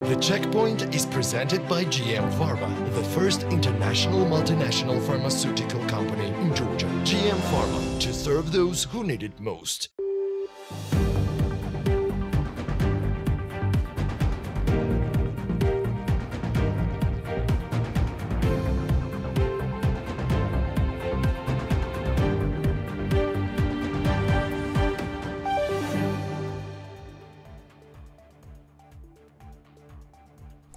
The Checkpoint is presented by GM Pharma, the first international multinational pharmaceutical company in Georgia. GM Pharma, to serve those who need it most.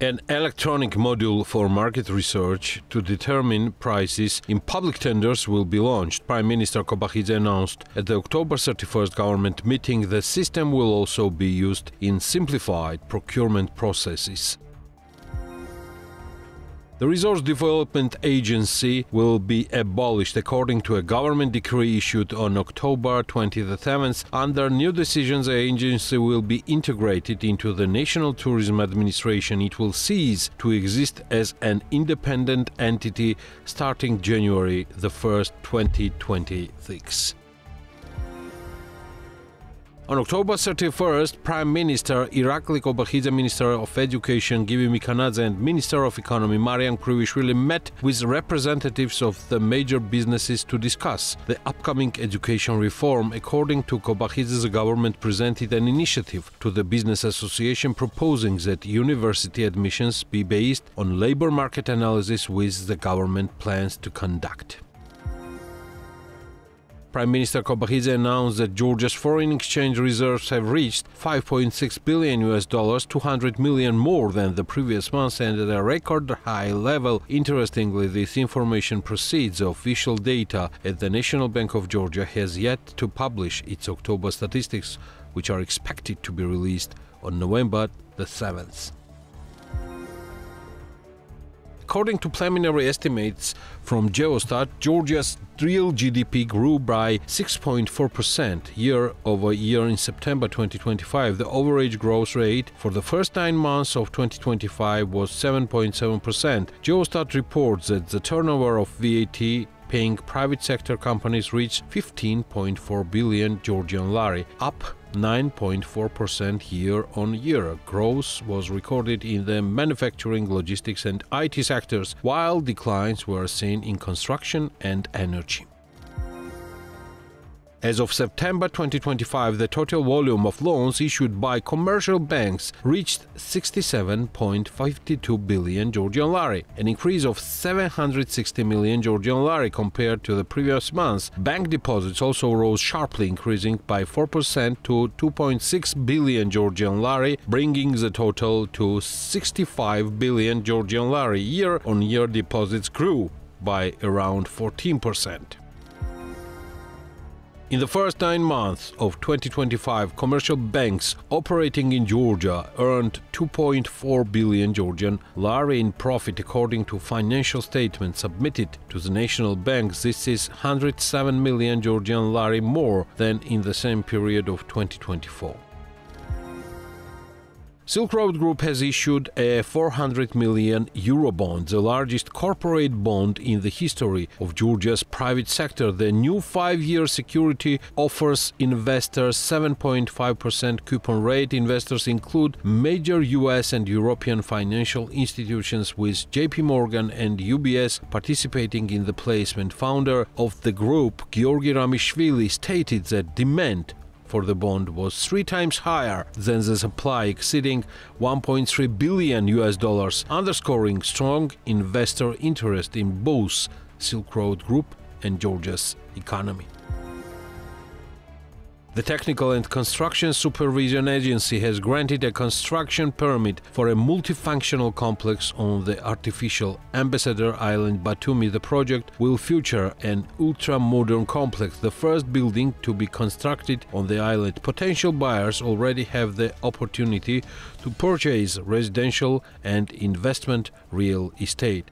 An electronic module for market research to determine prices in public tenders will be launched. Prime Minister Kobachidze announced at the October 31st government meeting the system will also be used in simplified procurement processes. The Resource Development Agency will be abolished according to a government decree issued on October 27th. Under new decisions, the agency will be integrated into the National Tourism Administration. It will cease to exist as an independent entity starting January 1st, 2026. On October 31st, Prime Minister Irakli Kobachidze, Minister of Education Givi Mikhanadze and Minister of Economy Marian Krivishvili met with representatives of the major businesses to discuss the upcoming education reform. According to Kobachidze, the government presented an initiative to the Business Association proposing that university admissions be based on labor market analysis, which the government plans to conduct. Prime Minister Kobachidze announced that Georgia's foreign exchange reserves have reached $5.6 billion, 200 million more than the previous month, and at a record high level. Interestingly, this information precedes official data, as the National Bank of Georgia has yet to publish its October statistics, which are expected to be released on November the 7th. According to preliminary estimates from Geostat, Georgia's real GDP grew by 6.4% year-over-year in September 2025. The average growth rate for the first 9 months of 2025 was 7.7%. Geostat reports that the turnover of VAT paying private sector companies reached 15.4 billion Georgian lari, up 9.4% year-on-year. Growth was recorded in the manufacturing, logistics and IT sectors, while declines were seen in construction and energy. As of September 2025, the total volume of loans issued by commercial banks reached 67.52 billion Georgian lari, an increase of 760 million Georgian lari compared to the previous month. Bank deposits also rose sharply, increasing by 4% to 2.6 billion Georgian lari, bringing the total to 65 billion Georgian lari. Year-on-year deposits grew by around 14%. In the first 9 months of 2025, commercial banks operating in Georgia earned 2.4 billion Georgian lari in profit, according to financial statements submitted to the National Bank. This is 107 million Georgian lari more than in the same period of 2024. Silk Road Group has issued a 400 million euro bond, the largest corporate bond in the history of Georgia's private sector. The new 5-year security offers investors 7.5% coupon rate. Investors include major US and European financial institutions, with JP Morgan and UBS participating in the placement. Founder of the group, Georgi Ramishvili, stated that demand for the bond was 3 times higher than the supply, exceeding $1.3 billion, underscoring strong investor interest in both Silk Road Group and Georgia's economy. The Technical and Construction Supervision Agency has granted a construction permit for a multifunctional complex on the artificial Ambassador Island, Batumi. The project will feature an ultra-modern complex, the first building to be constructed on the island. Potential buyers already have the opportunity to purchase residential and investment real estate.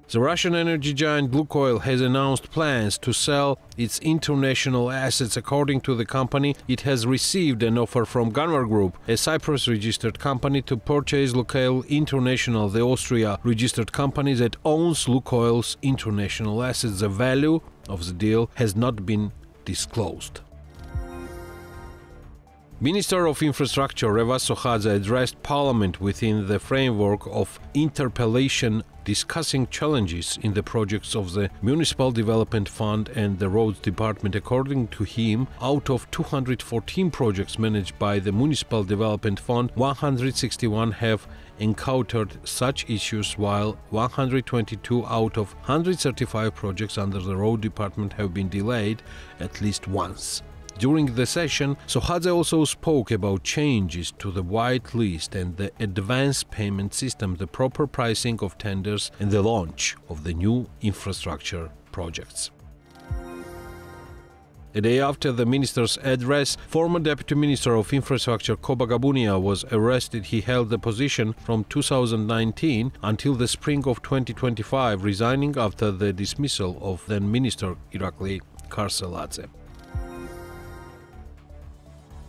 The Russian energy giant Lukoil has announced plans to sell its international assets. According to the company, it has received an offer from Gunvor Group, a Cyprus-registered company, to purchase Lukoil International, the Austria-registered company that owns Lukoil's international assets. The value of the deal has not been disclosed. Minister of Infrastructure Reva Sokhadze addressed Parliament within the framework of interpellation discussing challenges in the projects of the Municipal Development Fund and the Roads Department. According to him, out of 214 projects managed by the Municipal Development Fund, 161 have encountered such issues, while 122 out of 135 projects under the Road Department have been delayed at least once. During the session, Sokhadze also spoke about changes to the white list and the advance payment system, the proper pricing of tenders and the launch of the new infrastructure projects. A day after the minister's address, former Deputy Minister of Infrastructure Koba Gabunia was arrested. He held the position from 2019 until the spring of 2025, resigning after the dismissal of then Minister Irakli Karseladze.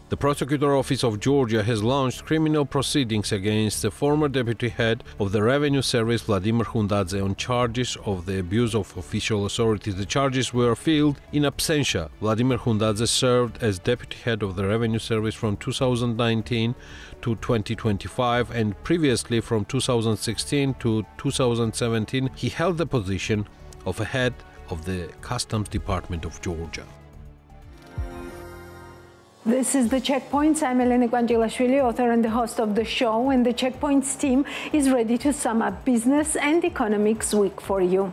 The Prosecutor Office of Georgia has launched criminal proceedings against the former deputy head of the Revenue Service, Vladimir Khundadze, on charges of the abuse of official authority. The charges were filed in absentia. Vladimir Khundadze served as deputy head of the Revenue Service from 2019 to 2025, and previously from 2016 to 2017 he held the position of a head of the Customs Department of Georgia. This is The Checkpoints. I'm Elena Gwanjilashvili, author and the host of the show, and the Checkpoints team is ready to sum up business and economics week for you.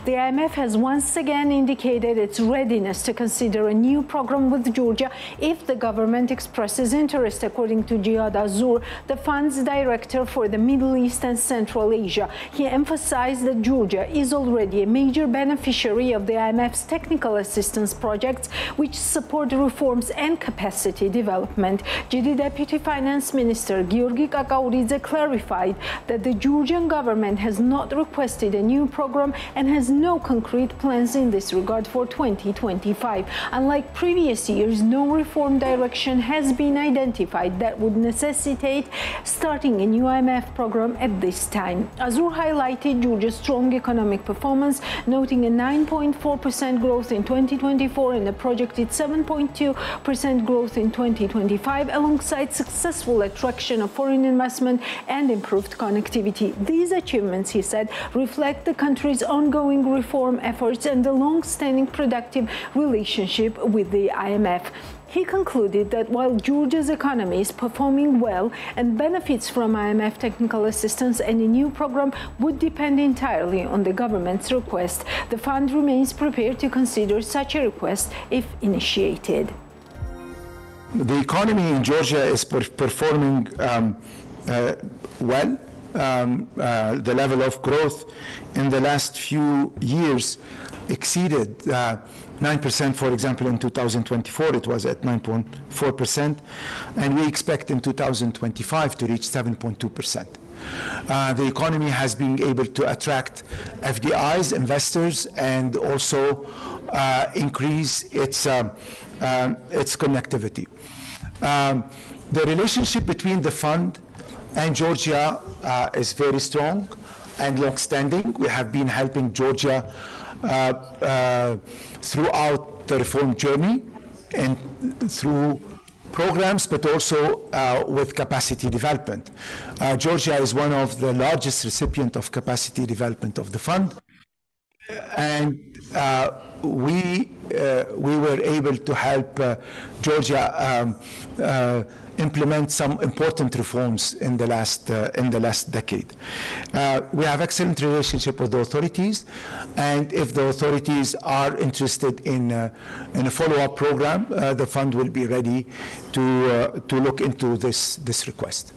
The IMF has once again indicated its readiness to consider a new program with Georgia if the government expresses interest, according to Jihad Azour, the fund's director for the Middle East and Central Asia. He emphasized that Georgia is already a major beneficiary of the IMF's technical assistance projects, which support reforms and capacity development. GD Deputy Finance Minister Giorgi Kakauridze clarified that the Georgian government has not requested a new program and has no concrete plans in this regard for 2025. Unlike previous years, no reform direction has been identified that would necessitate starting a new IMF program at this time. Azour highlighted Georgia's strong economic performance, noting a 9.4% growth in 2024 and a projected 7.2% growth in 2025, alongside successful attraction of foreign investment and improved connectivity. These achievements, he said, reflect the country's ongoing reform efforts and the long-standing productive relationship with the IMF. He concluded that while Georgia's economy is performing well and benefits from IMF technical assistance, any new program would depend entirely on the government's request. The fund remains prepared to consider such a request if initiated. The economy in Georgia is performing well. The level of growth in the last few years exceeded 9%, for example, in 2024 it was at 9.4%, and we expect in 2025 to reach 7.2%. The economy has been able to attract FDIs, investors, and also increase its connectivity. The relationship between the fund and Georgia is very strong and long-standing. We have been helping Georgia throughout the reform journey and through programs, but also with capacity development. Georgia is one of the largest recipients of capacity development of the fund, and we were able to help Georgia implement some important reforms in the last decade. We have excellent relationship with the authorities, and if the authorities are interested in a follow-up program, the fund will be ready to look into this request.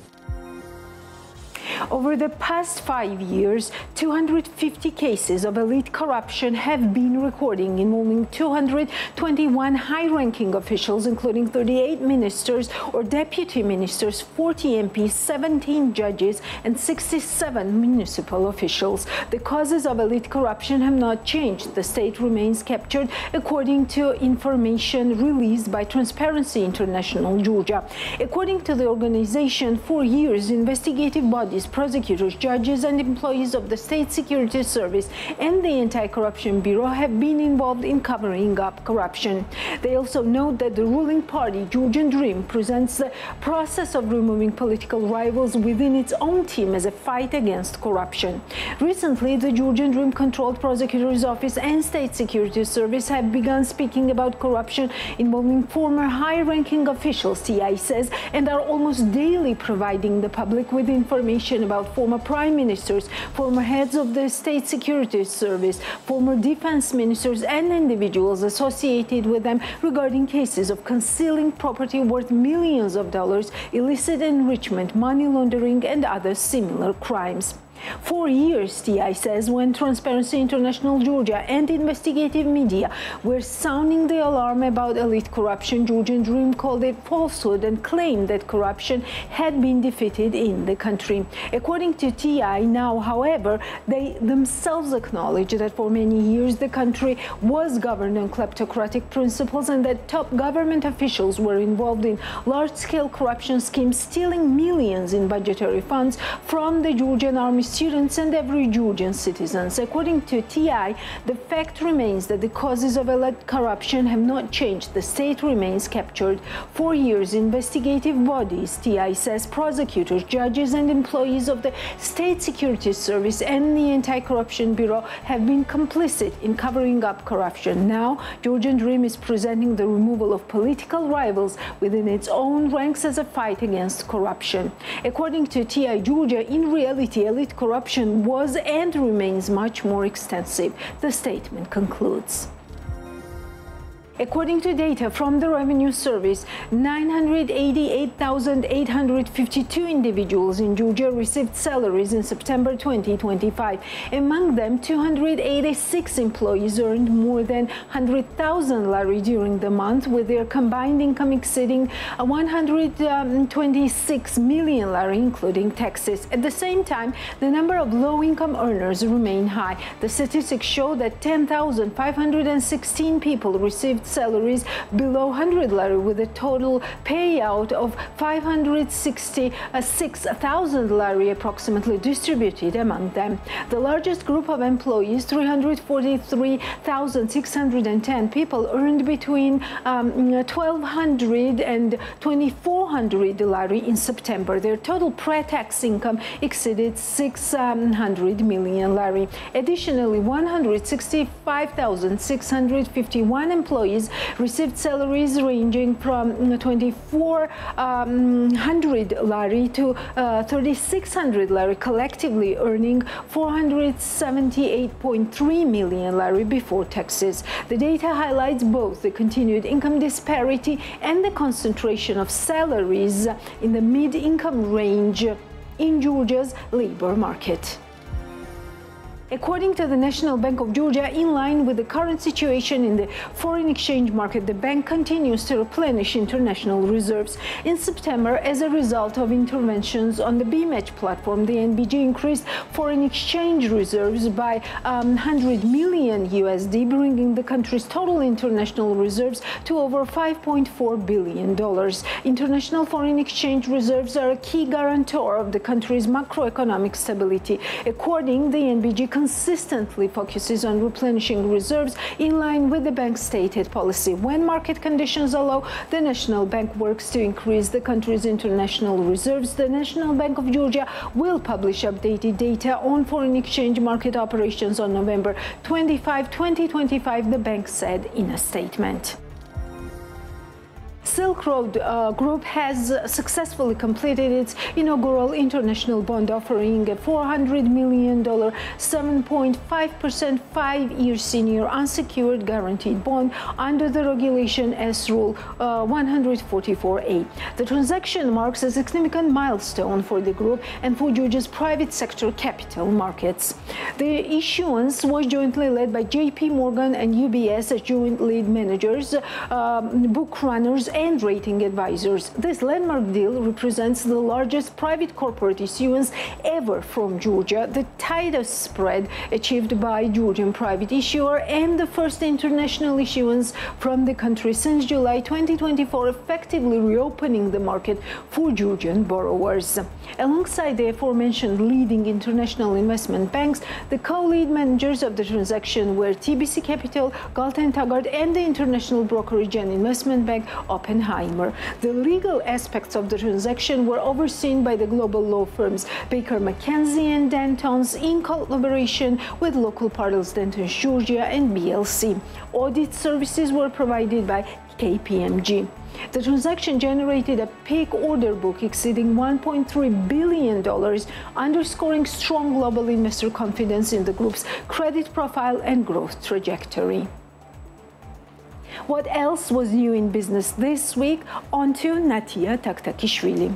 Over the past 5 years, 250 cases of elite corruption have been recorded, involving 221 high-ranking officials, including 38 ministers or deputy ministers, 40 MPs, 17 judges, and 67 municipal officials. The causes of elite corruption have not changed. The state remains captured, according to information released by Transparency International Georgia. According to the organization, for years, investigative bodies prosecutors, judges, and employees of the State Security Service and the Anti-Corruption Bureau have been involved in covering up corruption. They also note that the ruling party, Georgian Dream, presents the process of removing political rivals within its own team as a fight against corruption. Recently, the Georgian Dream-controlled prosecutor's office and State Security Service have begun speaking about corruption involving former high-ranking officials, TI says, and are almost daily providing the public with information about former prime ministers, former heads of the State Security Service, former defense ministers, and individuals associated with them regarding cases of concealing property worth millions of dollars, illicit enrichment, money laundering, and other similar crimes. For years, TI says, when Transparency International Georgia and investigative media were sounding the alarm about elite corruption, Georgian Dream called it falsehood and claimed that corruption had been defeated in the country. According to TI, now, however, they themselves acknowledge that for many years the country was governed on kleptocratic principles and that top government officials were involved in large-scale corruption schemes, stealing millions in budgetary funds from the Georgian army students and every Georgian citizens. According to TI, the fact remains that the causes of elite corruption have not changed. The state remains captured. For years, investigative bodies, TI says, prosecutors, judges, and employees of the State Security Service and the Anti-Corruption Bureau have been complicit in covering up corruption. Now, Georgian Dream is presenting the removal of political rivals within its own ranks as a fight against corruption. According to TI Georgia, in reality, elite corruption was and remains much more extensive, the statement concludes. According to data from the Revenue Service, 988,852 individuals in Georgia received salaries in September 2025. Among them, 286 employees earned more than 100,000 lari during the month, with their combined income exceeding 126 million lari, including taxes. At the same time, the number of low-income earners remain high. The statistics show that 10,516 people received salaries below 100 lari, with a total payout of 566,000 lari approximately distributed among them. The largest group of employees, 343,610 people, earned between 1,200 and 2,400 lari in September. Their total pre-tax income exceeded 600 million lari. Additionally, 165,651 employees received salaries ranging from 2,400 lari to 3,600 lari, collectively earning 478.3 million lari before taxes. The data highlights both the continued income disparity and the concentration of salaries in the mid-income range in Georgia's labor market. According to the National Bank of Georgia, in line with the current situation in the foreign exchange market, the bank continues to replenish international reserves. In September, as a result of interventions on the BMatch platform, the NBG increased foreign exchange reserves by 100 million USD, bringing the country's total international reserves to over $5.4 billion. International foreign exchange reserves are a key guarantor of the country's macroeconomic stability. According, the NBG consistently focuses on replenishing reserves in line with the bank's stated policy. When market conditions allow, the National Bank works to increase the country's international reserves. The National Bank of Georgia will publish updated data on foreign exchange market operations on November 25, 2025, the bank said in a statement. Silk Road Group has successfully completed its inaugural international bond offering, a $400 million, 7.5% 5-year senior unsecured guaranteed bond under the regulation S Rule 144A. The transaction marks a significant milestone for the group and for Georgia's private sector capital markets. The issuance was jointly led by JP Morgan and UBS as joint lead managers, book runners, and rating advisors. This landmark deal represents the largest private corporate issuance ever from Georgia, the tightest spread achieved by Georgian private issuer, and the first international issuance from the country since July 2024, effectively reopening the market for Georgian borrowers. Alongside the aforementioned leading international investment banks, the co-lead managers of the transaction were TBC Capital, Galton Taggart, and the international brokerage and investment bank Oppenheimer. The legal aspects of the transaction were overseen by the global law firms Baker McKenzie and Dantons in collaboration with local partners Dantons Georgia and BLC. Audit services were provided by KPMG. The transaction generated a peak order book exceeding $1.3 billion, underscoring strong global investor confidence in the group's credit profile and growth trajectory. What else was new in business this week? On to Natia Taktakishvili.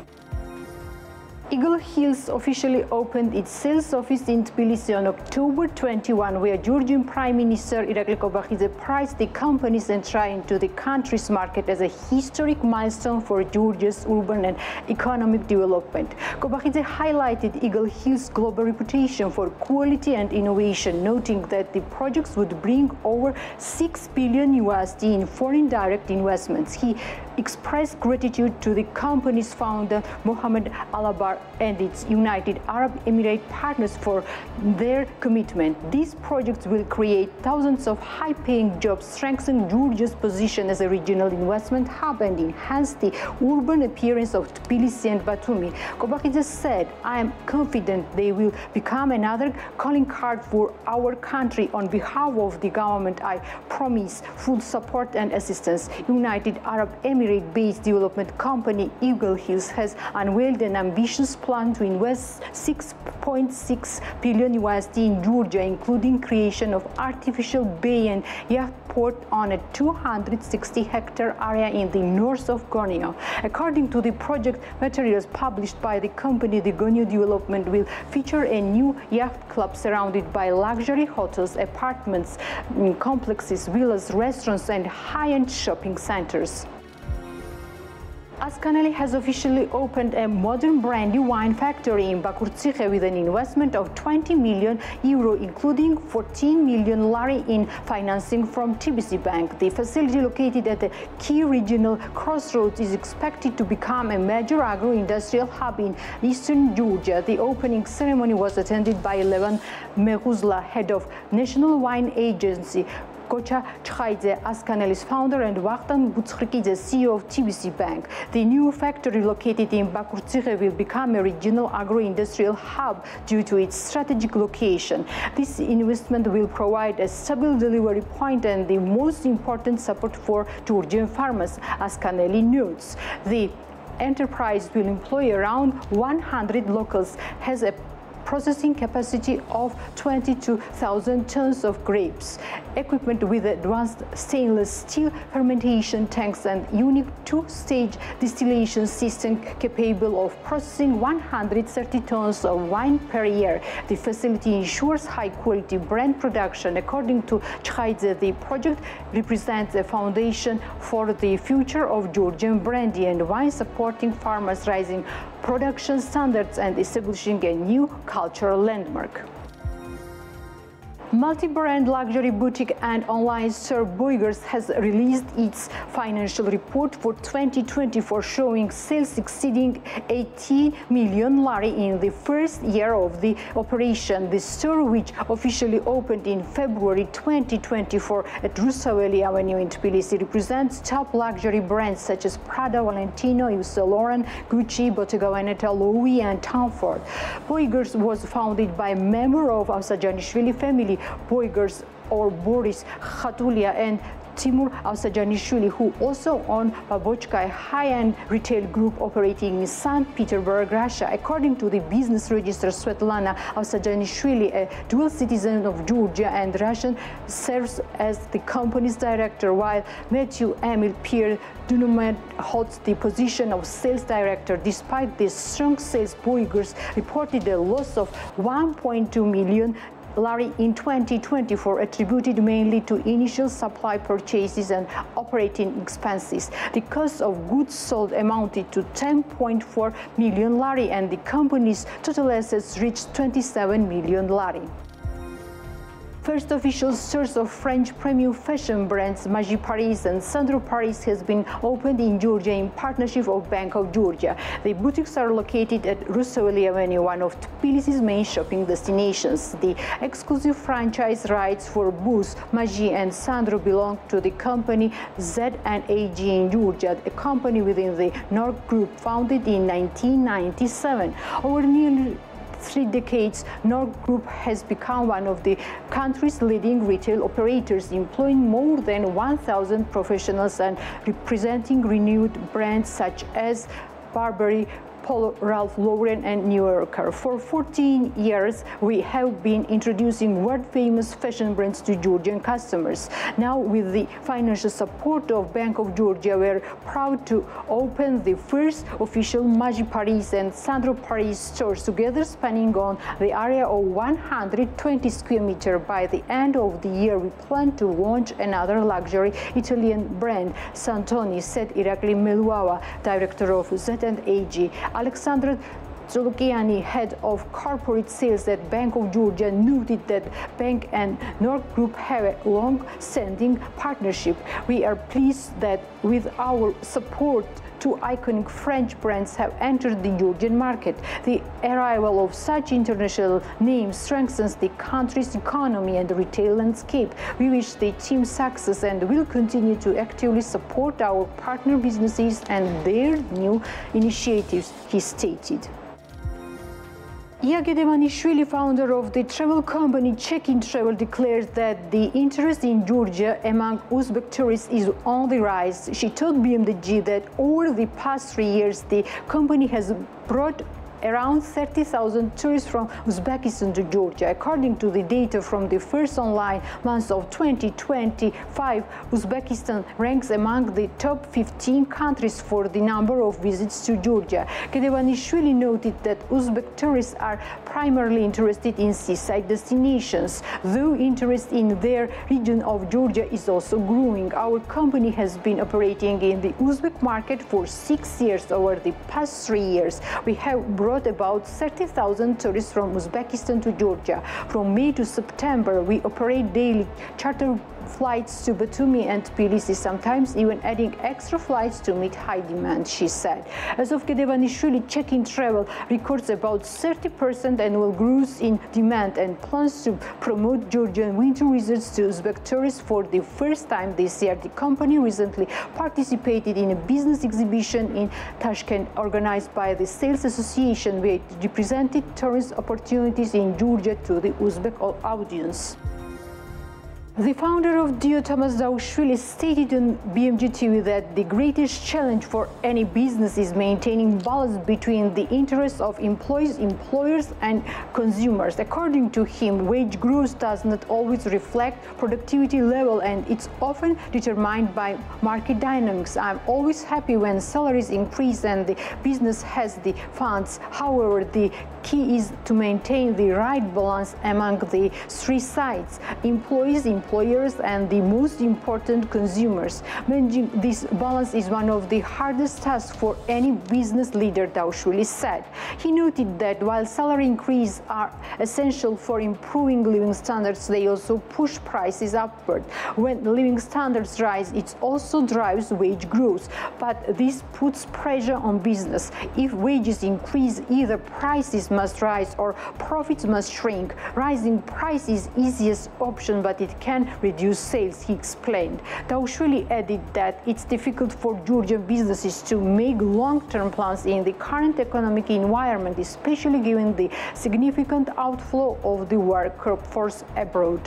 Eagle Hills officially opened its sales office in Tbilisi on October 21, where Georgian Prime Minister Irakli Kobakhidze praised the company's entry into the country's market as a historic milestone for Georgia's urban and economic development. Kobakhidze highlighted Eagle Hills' global reputation for quality and innovation, noting that the projects would bring over $6 billion in foreign direct investments. He expressed gratitude to the company's founder, Mohammed Alabar, and its United Arab Emirates partners for their commitment. These projects will create thousands of high-paying jobs, strengthen Georgia's position as a regional investment hub, and enhance the urban appearance of Tbilisi and Batumi. Kobakhidze said, "I am confident they will become another calling card for our country. On behalf of the government, I promise full support and assistance." United Arab Emirates-based development company Eagle Hills has unveiled an ambitious plan to invest $6.6 billion in Georgia, including creation of artificial bay and yacht port on a 260-hectare area in the north of Gonio. According to the project materials published by the company, the Gonio development will feature a new yacht club surrounded by luxury hotels, apartments, complexes, villas, restaurants, and high-end shopping centers. Askaneli has officially opened a modern brand new wine factory in Bakurtsikhe with an investment of €20 million, including 14 million lari in financing from TBC Bank. The facility, located at a key regional crossroads, is expected to become a major agro-industrial hub in eastern Georgia. The opening ceremony was attended by Levan Meghuzla, head of National Wine Agency, Gocha Chkhaidze, Askaneli's founder, and Vakhtan Butskhrikidze, CEO of TBC Bank. The new factory located in Bakurtsikhe will become a regional agro-industrial hub due to its strategic location. This investment will provide a stable delivery point and the most important support for Georgian farmers, Askaneli notes. The enterprise will employ around 100 locals, has a processing capacity of 22,000 tons of grapes, equipment with advanced stainless steel fermentation tanks, and unique two-stage distillation system capable of processing 130 tons of wine per year. The facility ensures high-quality brand production. According to Chkhaidze, the project represents a foundation for the future of Georgian brandy and wine, supporting farmers' rising production standards and establishing a new cultural landmark. Multi-brand luxury boutique and online store Boygers has released its financial report for 2024, showing sales exceeding 80 million lari in the first year of the operation. The store, which officially opened in February 2024 at Rusavelli Avenue in Tbilisi, represents top luxury brands such as Prada, Valentino, Yves Saint Laurent, Gucci, Bottega Veneta, Louis, and Tom Ford. Boygers was founded by a member of Avsajanishvili family, Boygers, or Boris Khatulia, and Timur Avsajanishvili, who also own Babochka, a high-end retail group operating in St. Petersburg, Russia. According to the business register, Svetlana Avsajanishvili, a dual citizen of Georgia and Russian, serves as the company's director, while Matthew Emil Pierre Dunomet holds the position of sales director. Despite this strong sales, Boygers reported a loss of 1.2 million lari in 2024, attributed mainly to initial supply purchases and operating expenses. The cost of goods sold amounted to 10.4 million lari, and the company's total assets reached 27 million lari. First official stores of French premium fashion brands Magie Paris and Sandro Paris has been opened in Georgia in partnership of Bank of Georgia. The boutiques are located at Rousseau Avenue, one of Tbilisi's main shopping destinations. The exclusive franchise rights for both Magie and Sandro belong to the company Z&AG in Georgia, a company within the North Group founded in 1997. Over nearly 3 decades, North Group has become one of the country's leading retail operators, employing more than 1,000 professionals and representing renewed brands such as Burberry, Polo Ralph Lauren and New Yorker. For 14 years, we have been introducing world-famous fashion brands to Georgian customers. Now, with the financial support of Bank of Georgia, we're proud to open the first official Magie Paris and Sandro Paris stores together, spanning on the area of 120 square meters. By the end of the year, we plan to launch another luxury Italian brand, Santoni, said Irakli Meluava, director of Z&AG. Alexandra Zolukiani, head of corporate sales at Bank of Georgia, noted that Bank and North Group have a long-standing partnership. We are pleased that with our support, 2 iconic French brands have entered the Georgian market. The arrival of such international names strengthens the country's economy and the retail landscape. We wish the team success and will continue to actively support our partner businesses and their new initiatives, he stated. Ia Gedevanishvili, founder of the travel company Check-in Travel, declared that the interest in Georgia among Uzbek tourists is on the rise. She told BMDG that over the past 3 years, the company has brought around 30,000 tourists from Uzbekistan to Georgia. According to the data from the first online months of 2025, Uzbekistan ranks among the top 15 countries for the number of visits to Georgia. Gedevanishvili noted that Uzbek tourists are primarily interested in seaside destinations, though interest in their region of Georgia is also growing. Our company has been operating in the Uzbek market for 6 years. Over the past 3 years, we have brought about 30,000 tourists from Uzbekistan to Georgia. From May to September, we operate daily charter flights to Batumi and Tbilisi, sometimes even adding extra flights to meet high demand, she said. As of Gedevanishvili, Check-in Travel records about 30% annual growth in demand and plans to promote Georgian winter visits to Uzbek tourists for the first time this year. The company recently participated in a business exhibition in Tashkent organized by the Sales Association, where it represented tourist opportunities in Georgia to the Uzbek audience. The founder of DIO, Thomas Daushvili, stated on BMG TV that the greatest challenge for any business is maintaining balance between the interests of employees, employers, and consumers. According to him, wage growth does not always reflect productivity level, and it's often determined by market dynamics. I'm always happy when salaries increase and the business has the funds. However, the key is to maintain the right balance among the 3 sides: employees, employers, and the most important, consumers. Managing this balance is one of the hardest tasks for any business leader, Daushvili said. He noted that while salary increases are essential for improving living standards, they also push prices upward. When living standards rise, it also drives wage growth, but this puts pressure on business. If wages increase, either prices must rise or profits must shrink. Rising price is easiest option, but it can reduce sales, he explained. Daushvili added that it's difficult for Georgian businesses to make long-term plans in the current economic environment, especially given the significant outflow of the workforce abroad.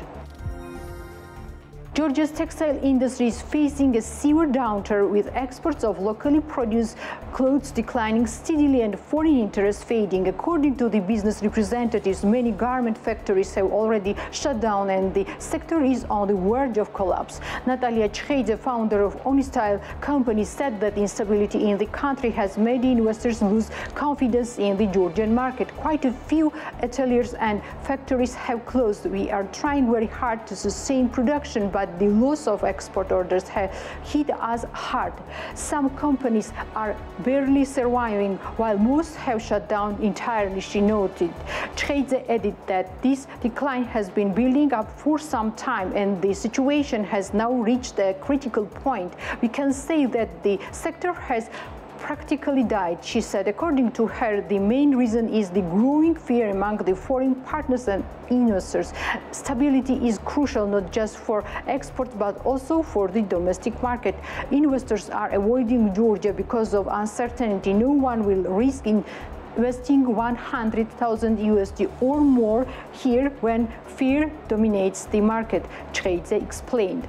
Georgia's textile industry is facing a severe downturn, with exports of locally produced clothes declining steadily and foreign interest fading. According to the business representatives, many garment factories have already shut down and the sector is on the verge of collapse. Natalia Chkheidze, founder of Onistyle company, said that instability in the country has made investors lose confidence in the Georgian market. Quite a few ateliers and factories have closed. We are trying very hard to sustain production, but the loss of export orders has hit us hard. Some companies are barely surviving, while most have shut down entirely, she noted. Chkheidze added that this decline has been building up for some time and the situation has now reached a critical point. We can say that the sector has practically died, she said. According to her, the main reason is the growing fear among the foreign partners and investors. Stability is crucial not just for exports but also for the domestic market. Investors are avoiding Georgia because of uncertainty. No one will risk investing 100,000 USD or more here when fear dominates the market, Chkheidze explained.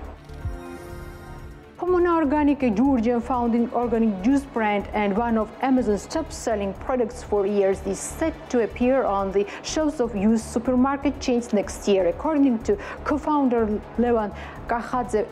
Pomona Organic, a Georgian-founded organic juice brand and one of Amazon's top-selling products for years, is set to appear on the shelves of used supermarket chains next year. According to co-founder Levan Kakhadze,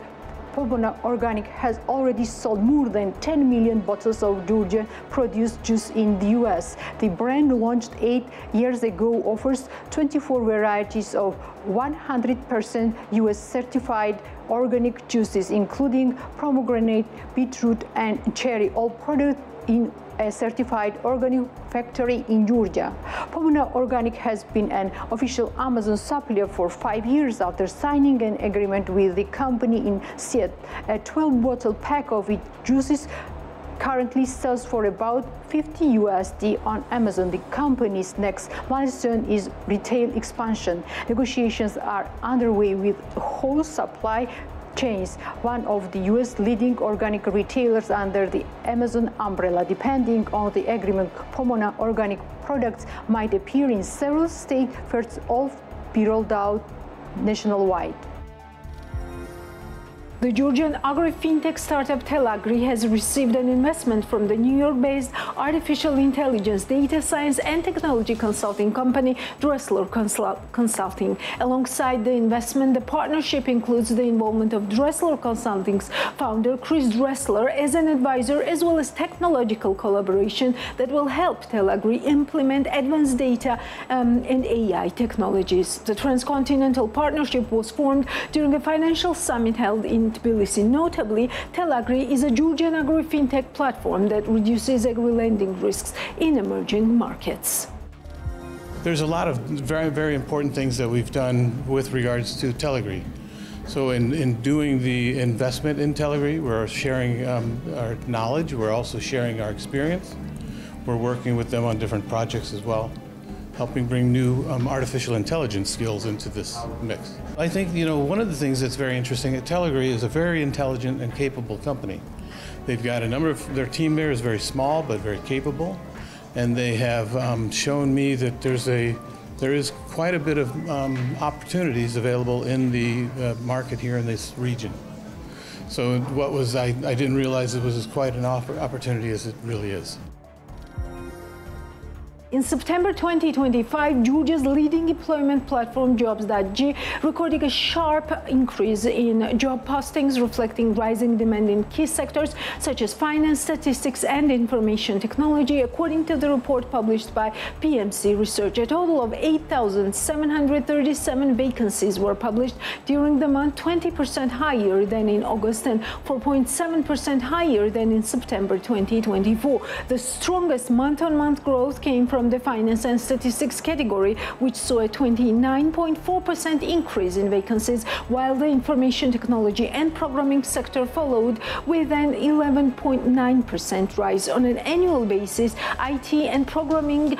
Pomona Organic has already sold more than 10 million bottles of Georgian-produced juice in the U.S. The brand, launched 8 years ago, offers 24 varieties of 100% U.S. certified organic juices, including pomegranate, beetroot, and cherry, all produced in a certified organic factory in Georgia. Pomona Organic has been an official Amazon supplier for 5 years after signing an agreement with the company in Seattle. A 12-bottle pack of its juices currently sells for about $50 USD on Amazon. The company's next milestone is retail expansion. Negotiations are underway with whole supply chains, one of the U.S. leading organic retailers under the Amazon umbrella. Depending on the agreement, Pomona Organic products might appear in several states, first all be rolled out nationwide. The Georgian agri-fintech startup Telagri has received an investment from the New York-based artificial intelligence, data science and technology consulting company Dressler Consulting. Alongside the investment, the partnership includes the involvement of Dressler Consulting's founder Chris Dressler as an advisor, as well as technological collaboration that will help Telagri implement advanced data and AI technologies. The transcontinental partnership was formed during a financial summit held in Tbilisi. Notably, Telagri is a Georgian agri-fintech platform that reduces agri-lending risks in emerging markets. There's a lot of very, very important things that we've done with regards to Telagri. So in doing the investment in Telagri, we're sharing our knowledge, we're also sharing our experience. We're working with them on different projects as well, helping bring new artificial intelligence skills into this mix. I think, one of the things that's very interesting at Telagri is a very intelligent and capable company. They've got a number of, their team there is very small but very capable, and they have shown me that there is quite a bit of opportunities available in the market here in this region. So I didn't realize it was as quite an opportunity as it really is. In September 2025, Georgia's leading employment platform Jobs.g recorded a sharp increase in job postings, reflecting rising demand in key sectors such as finance, statistics, and information technology. According to the report published by PMC Research, a total of 8,737 vacancies were published during the month, 20% higher than in August and 4.7% higher than in September 2024. The strongest month-on-month growth came from the finance and statistics category, which saw a 29.4% increase in vacancies, while the information technology and programming sector followed with an 11.9% rise. On an annual basis, IT and programming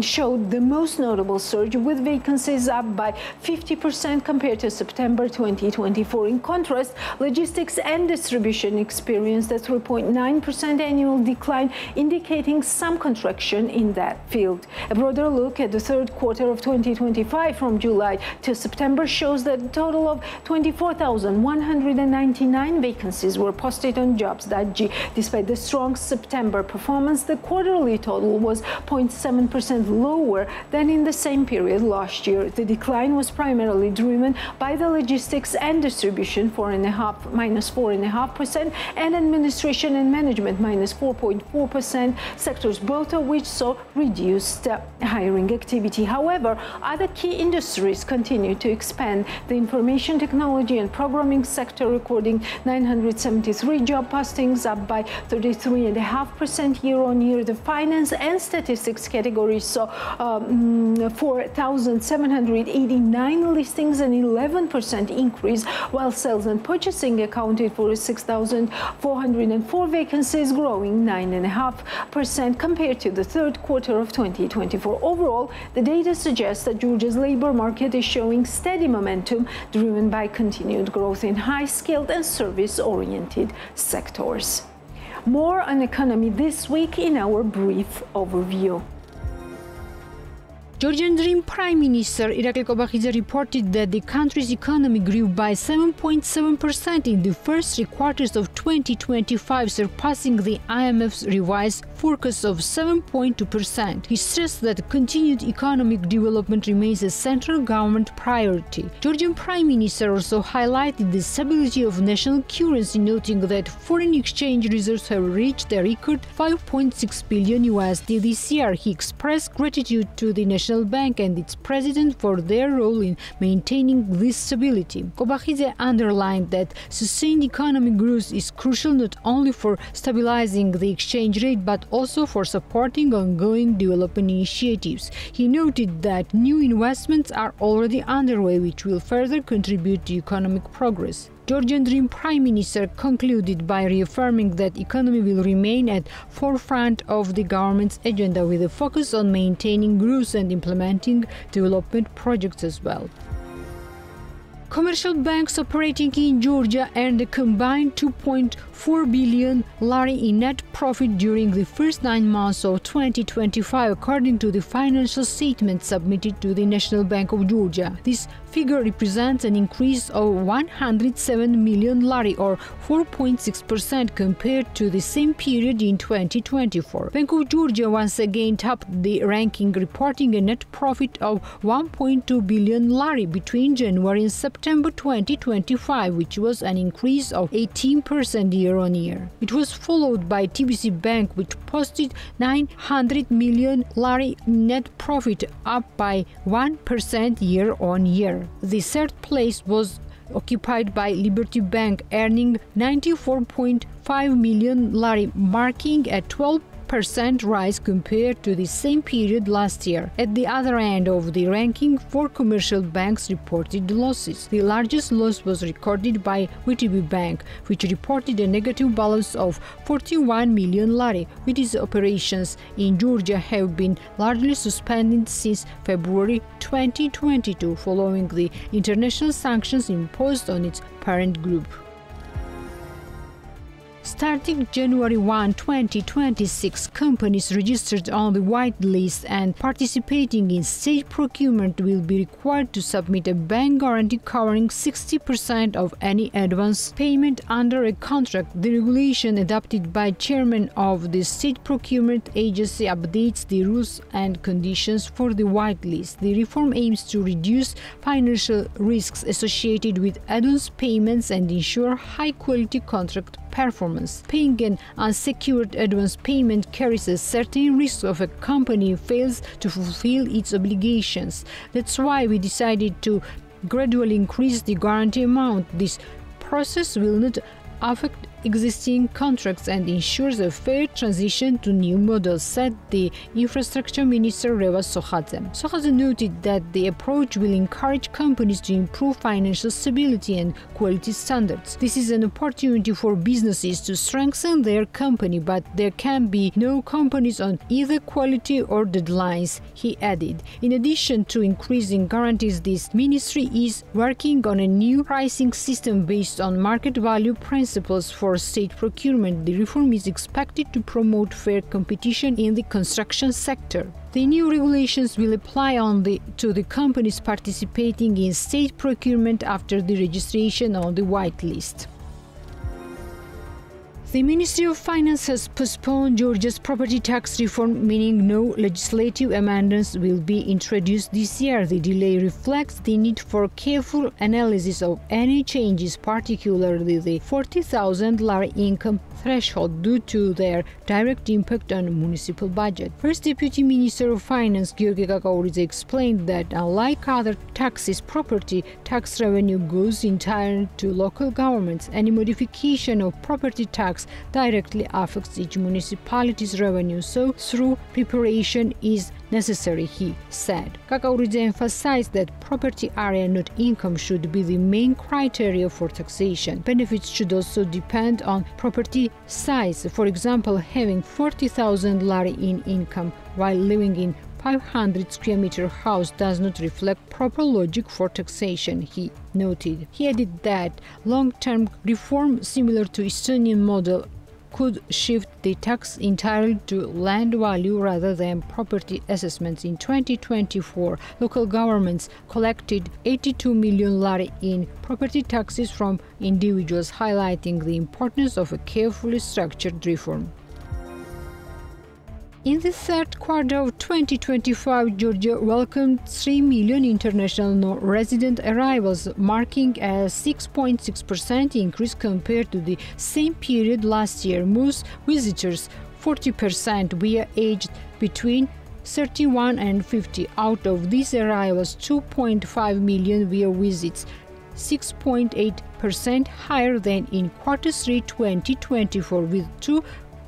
showed the most notable surge, with vacancies up by 50% compared to September 2024. In contrast, logistics and distribution experienced a 3.9% annual decline, indicating some contraction in that field. fulfilled. A broader look at the third quarter of 2025 from July to September shows that a total of 24,199 vacancies were posted on jobs.g. Despite the strong September performance, the quarterly total was 0.7% lower than in the same period last year. The decline was primarily driven by the logistics and distribution minus 4.5%, and administration and management minus 4.4% sectors, both of which saw reduced hiring activity. However, other key industries continue to expand. The information technology and programming sector recording 973 job postings, up by 33.5% year-on-year. The finance and statistics category saw 4,789 listings, an 11% increase, while sales and purchasing accounted for 6,404 vacancies, growing 9.5% compared to the third quarter of 2024. Overall, the data suggests that Georgia's labor market is showing steady momentum, driven by continued growth in high-skilled and service-oriented sectors. More on economy this week in our brief overview. Georgian Dream Prime Minister Irakli Kobakhidze reported that the country's economy grew by 7.7% in the first 3 quarters of 2025, surpassing the IMF's revised forecast of 7.2%. He stressed that continued economic development remains a central government priority. Georgian Prime Minister also highlighted the stability of national currency, noting that foreign exchange reserves have reached a record $5.6 billion this year. He expressed gratitude to the National Bank and its president for their role in maintaining this stability. Kobakhidze underlined that sustained economic growth is crucial not only for stabilizing the exchange rate but also for supporting ongoing development initiatives. He noted that new investments are already underway, which will further contribute to economic progress. Georgian Dream Prime Minister concluded by reaffirming that economy will remain at forefront of the government's agenda, with a focus on maintaining growth and implementing development projects as well. Commercial banks operating in Georgia earned a combined $2.4 billion in net profit during the first 9 months of 2025, according to the financial statement submitted to the National Bank of Georgia. This figure represents an increase of $107 million, or 4.6% compared to the same period in 2024. Bank of Georgia once again topped the ranking, reporting a net profit of $1.2 billion between January and September 2025, which was an increase of 18% year-on-year. It was followed by TBC Bank, which posted $900 million net profit, up by 1% year-on-year. The third place was occupied by Liberty Bank, earning $94.5 million, marking a 12% rise compared to the same period last year. At the other end of the ranking, 4 commercial banks reported losses. The largest loss was recorded by VTB Bank, which reported a negative balance of $41 million, with its operations in Georgia have been largely suspended since February 2022, following the international sanctions imposed on its parent group. Starting January 1, 2026, companies registered on the white list and participating in state procurement will be required to submit a bank guarantee covering 60% of any advance payment under a contract. The regulation, adopted by Chairman of the State Procurement Agency, updates the rules and conditions for the white list. The reform aims to reduce financial risks associated with advance payments and ensure high-quality contract performance. Paying an unsecured advance payment carries a certain risk of a company fails to fulfill its obligations. That's why we decided to gradually increase the guarantee amount. This process will not affect existing contracts and ensures a fair transition to new models, said the Infrastructure Minister Reva Sokhadze. Sokhadze noted that the approach will encourage companies to improve financial stability and quality standards. This is an opportunity for businesses to strengthen their company, but there can be no compromise on either quality or deadlines, he added. In addition to increasing guarantees, this ministry is working on a new pricing system based on market value principles for state procurement. The reform is expected to promote fair competition in the construction sector. The new regulations will apply to the companies participating in state procurement after the registration on the white list. The Ministry of Finance has postponed Georgia's property tax reform, meaning no legislative amendments will be introduced this year. The delay reflects the need for careful analysis of any changes, particularly the 40,000 lari income threshold, due to their direct impact on the municipal budget. First Deputy Minister of Finance Giorgi Kakauridze explained that unlike other taxes, property tax revenue goes entirely to local governments. Any modification of property tax directly affects each municipality's revenue, so thorough preparation is necessary, he said. Kakauridze emphasized that property area, not income, should be the main criteria for taxation. Benefits should also depend on property size. For example, having 40,000 lari in income while living in 500 square meter house does not reflect proper logic for taxation, he noted. He added that long-term reform similar to Estonian model could shift the tax entirely to land value rather than property assessments. In 2024, local governments collected 82 million lari in property taxes from individuals, highlighting the importance of a carefully structured reform. In the third quarter of 2025, Georgia welcomed 3 million international non-resident arrivals, marking a 6.6% increase compared to the same period last year. Most visitors, 40%, were aged between 31 and 50. Out of these arrivals, 2.5 million were visits, 6.8% higher than in Q3 2024, with 2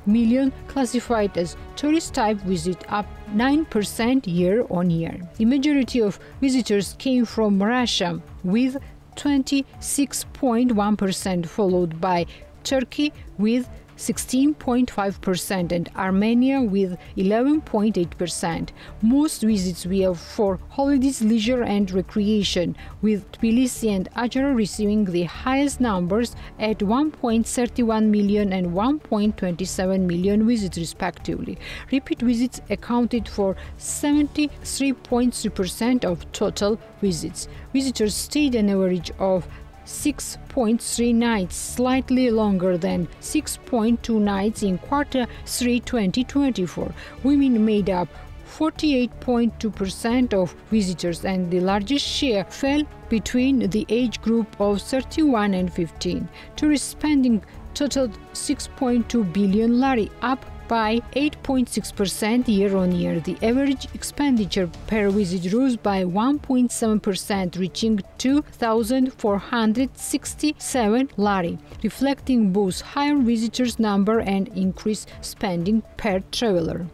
million classified as tourist type visit, up 9% year-on-year. The majority of visitors came from Russia with 26.1%, followed by Turkey with 16.5% and Armenia with 11.8%. Most visits were for holidays, leisure and recreation, with Tbilisi and Azour receiving the highest numbers at 1.31 million and 1.27 million visits respectively. Repeat visits accounted for 73.3% of total visits. Visitors stayed an average of 6.3 nights, slightly longer than 6.2 nights in Q3 2024. Women made up 48.2% of visitors, and the largest share fell between the age group of 31 and 15. Tourist spending totaled 6.2 billion lari, up by 8.6% year-on-year. The average expenditure per visit rose by 1.7%, reaching 2,467 lari, reflecting both higher visitors number and increased spending per traveler.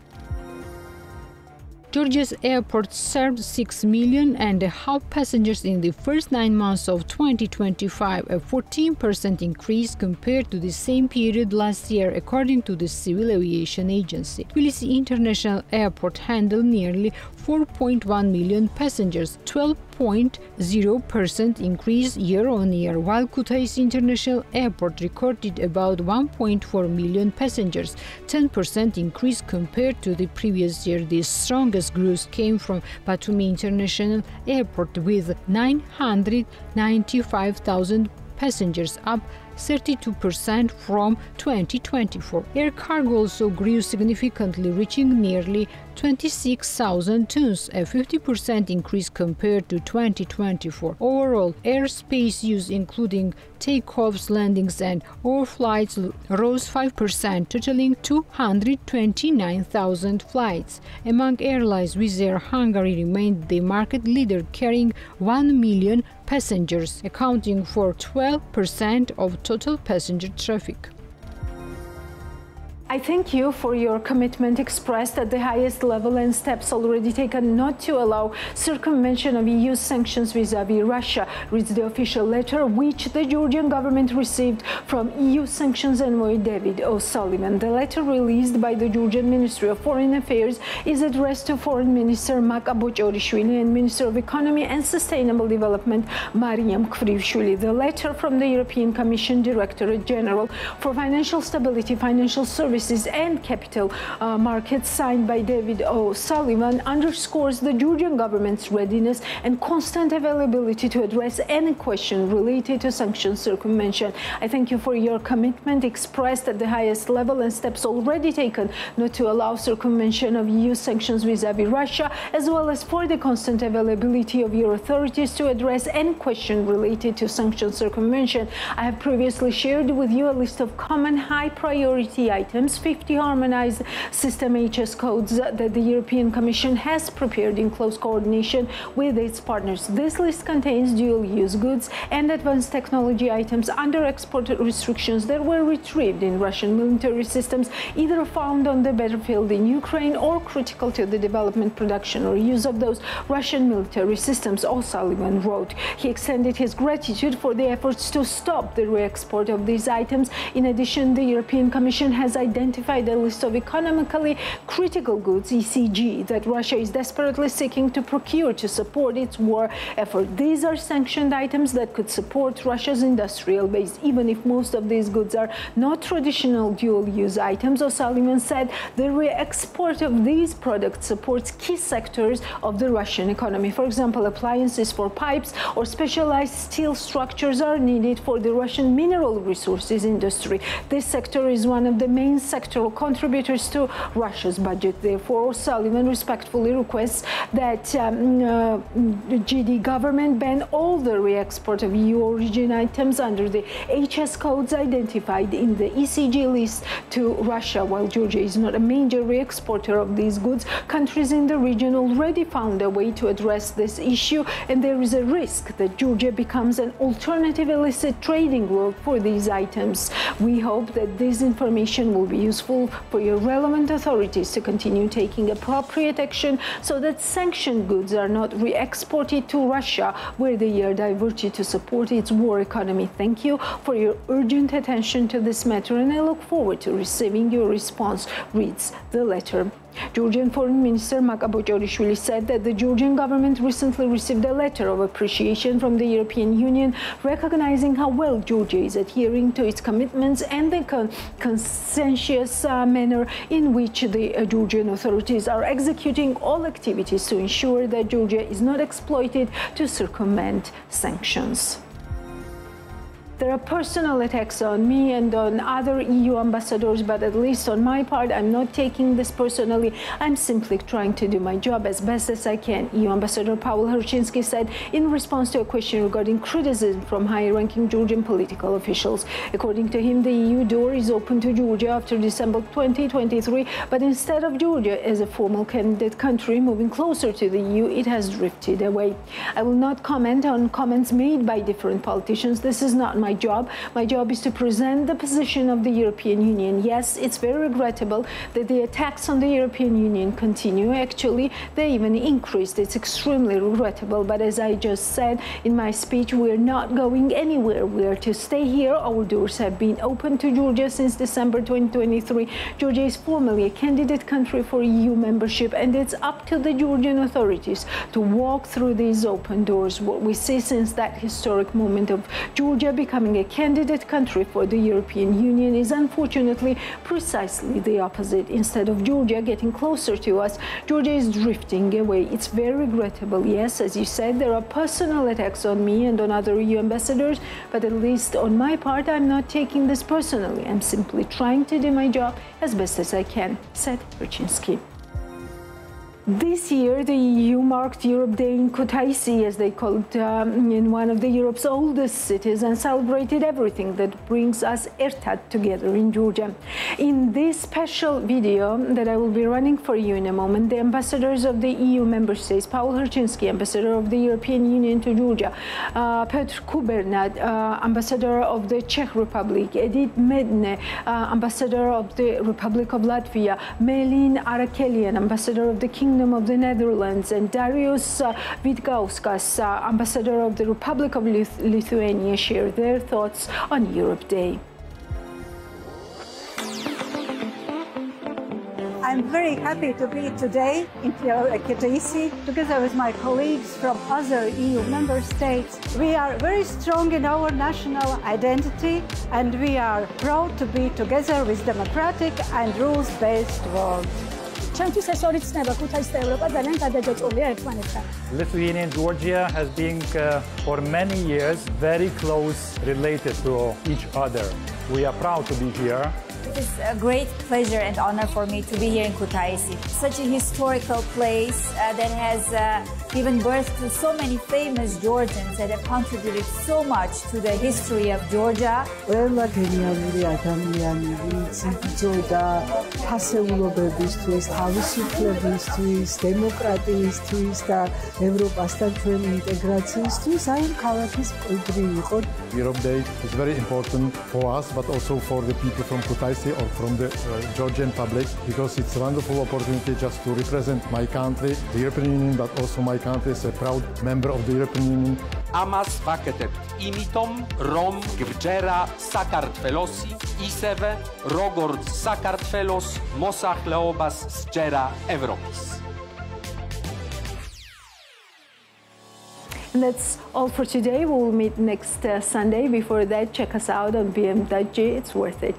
Georgia's airports served 6.5 million passengers in the first 9 months of 2025, a 14% increase compared to the same period last year, according to the Civil Aviation Agency. Tbilisi International Airport handled nearly 4.1 million passengers, 12.0% increase year-on-year, while Kutaisi International Airport recorded about 1.4 million passengers, 10% increase compared to the previous year. The strongest growth came from Batumi International Airport with 995,000 passengers, up 32% from 2024. Air cargo also grew significantly, reaching nearly 26,000 tons, a 50% increase compared to 2024. Overall, airspace use, including takeoffs, landings, and overflights, rose 5%, totaling 229,000 flights. Among airlines, Wizz Air Hungary remained the market leader, carrying 1 million passengers, accounting for 12% of total passenger traffic. I thank you for your commitment expressed at the highest level and steps already taken not to allow circumvention of EU sanctions vis-à-vis Russia, reads the official letter which the Georgian government received from EU sanctions envoy David O'Sullivan. The letter, released by the Georgian Ministry of Foreign Affairs, is addressed to Foreign Minister Mak Abochorishvili and Minister of Economy and Sustainable Development Mariam Kvrivishvili. The letter from the European Commission Directorate General for Financial Stability, Financial Services services and capital markets signed by David O'Sullivan underscores the Georgian government's readiness and constant availability to address any question related to sanctions circumvention. I thank you for your commitment expressed at the highest level and steps already taken not to allow circumvention of EU sanctions vis-à-vis Russia, as well as for the constant availability of your authorities to address any question related to sanctions circumvention. I have previously shared with you a list of common high priority items, 50 harmonized system HS codes that the European Commission has prepared in close coordination with its partners. This list contains dual-use goods and advanced technology items under export restrictions that were retrieved in Russian military systems, either found on the battlefield in Ukraine or critical to the development, production or use of those Russian military systems, O'Sullivan wrote. He extended his gratitude for the efforts to stop the re-export of these items. In addition, the European Commission has identified a list of economically critical goods, ECG, that Russia is desperately seeking to procure to support its war effort. These are sanctioned items that could support Russia's industrial base. Even if most of these goods are not traditional dual-use items, O'Sullivan said the re-export of these products supports key sectors of the Russian economy. For example, appliances for pipes or specialized steel structures are needed for the Russian mineral resources industry. This sector is one of the main sectoral contributors to Russia's budget. Therefore, O'Sullivan respectfully requests that the GD government ban all the re-export of EU origin items under the HS codes identified in the ECG list to Russia. While Georgia is not a major re-exporter of these goods, countries in the region already found a way to address this issue, and there is a risk that Georgia becomes an alternative illicit trading route for these items. We hope that this information will be useful for your relevant authorities to continue taking appropriate action so that sanctioned goods are not re-exported to Russia, where they are diverted to support its war economy. Thank you for your urgent attention to this matter, and I look forward to receiving your response, reads the letter. Georgian Foreign Minister Makabojorishvili said that the Georgian government recently received a letter of appreciation from the European Union, recognizing how well Georgia is adhering to its commitments and the conscientious manner in which the Georgian authorities are executing all activities to ensure that Georgia is not exploited to circumvent sanctions. There are personal attacks on me and on other EU ambassadors, but at least on my part, I'm not taking this personally. I'm simply trying to do my job as best as I can, EU Ambassador Paweł Herczyński said in response to a question regarding criticism from high-ranking Georgian political officials. According to him, the EU door is open to Georgia after December 2023, but instead of Georgia as a formal candidate country moving closer to the EU, it has drifted away. I will not comment on comments made by different politicians. This is not my job. My job is to present the position of the European Union. Yes, it's very regrettable that the attacks on the European Union continue. Actually, they even increased. It's extremely regrettable. But as I just said in my speech, we're not going anywhere. We are to stay here. Our doors have been open to Georgia since December 2023. Georgia is formally a candidate country for EU membership, and it's up to the Georgian authorities to walk through these open doors. What we see since that historic moment of Georgia becoming a candidate country for the European Union is unfortunately precisely the opposite. Instead of Georgia getting closer to us, Georgia is drifting away. It's very regrettable. Yes, as you said, there are personal attacks on me and on other EU ambassadors, but at least on my part, I'm not taking this personally. I'm simply trying to do my job as best as I can, said Herczyński. This year, the EU marked Europe Day in Kutaisi, as they call it, in one of Europe's oldest cities, and celebrated everything that brings us Ertat together in Georgia. In this special video that I will be running for you in a moment, the ambassadors of the EU member states, Paweł Herczyński, ambassador of the European Union to Georgia, Petr Kubernat, ambassador of the Czech Republic, Edith Medne, ambassador of the Republic of Latvia, Melin Arakelian, ambassador of the Kingdom of the Netherlands, and Darius Vitkauskas, ambassador of the Republic of Lithuania, share their thoughts on Europe Day. I'm I'm very happy to be today in Kutaisi together with my colleagues from other EU member states. We are very strong in our national identity and we are proud to be together with democratic and rules-based world. Lithuania and Georgia has been for many years very close related to each other. We are proud to be here. It is a great pleasure and honor for me to be here in Kutaisi. Such a historical place that has given birth to so many famous Georgians that have contributed so much to the history of Georgia. Europe Day is very important for us, but also for the people from Kutaisi or from the Georgian public, because it's a wonderful opportunity just to represent my country, the European Union, but also my country as a proud member of the European Union. Amas vaketet imitom rom gvjera sakartvelosi iseve rogord sakartvelos mosach leobas sgera Evropis. And that's all for today. We'll meet next Sunday. Before that, check us out on bm.g. It's worth it.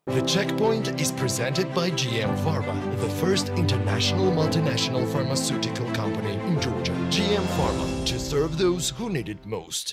The Checkpoint is presented by GM Pharma, the first international multinational pharmaceutical company in Georgia. GM Pharma, to serve those who need it most.